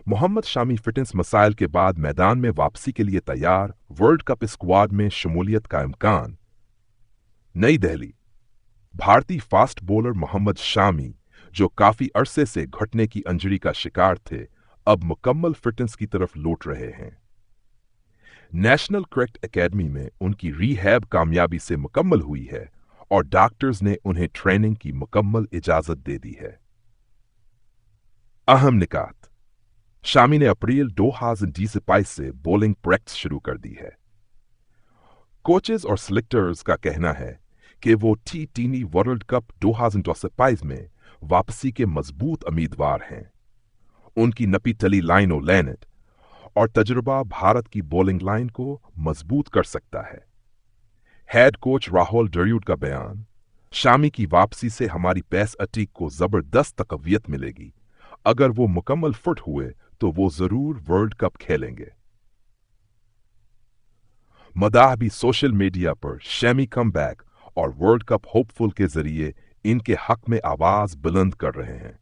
Mohammad Shami fitness मसाइल के बाद मैदान में वापसी के लिए तैयार, वर्ल्ड कप स्क्वाड में शमूलियत का इम्कान। नई दिल्ली। भारतीय फास्ट बॉलर मोहम्मद शामी, जो काफी अरसे से घुटने की इंजरी का शिकार थे, अब मुकम्मल फिटनेस की तरफ लौट रहे हैं। नेशनल क्रिकेट एकेडमी में उनकी रीहैब कामयाबी से मुकम्मल हुई है और डॉक्टर्स ने उन्हें ट्रेनिंग की मुकम्मल इजाजत दे दी है। अहम निकात। शामी ने अप्रैल 2022 से बॉलिंग प्रैक्टिस शुरू कर दी है। कोचेस और सिलेक्टर्स का कहना है कि वो टी20 वर्ल्ड कप 2025 में वापसी के मजबूत उम्मीदवार हैं। उनकी नपी तली लाइनो लेनेट और तजुर्बा भारत की बॉलिंग लाइन को मजबूत कर सकता है। हेड कोच राहुल द्रविड़ का बयान, शामी की वापसी से हमारी पेस अटैक को जबरदस्त तकवियत मिलेगी। अगर वो मुकम्मल फिट हुए तो वो जरूर वर्ल्ड कप खेलेंगे। मदाह भी सोशल मीडिया पर शमी कमबैक और वर्ल्ड कप होपफुल के जरिए इनके हक में आवाज बुलंद कर रहे हैं।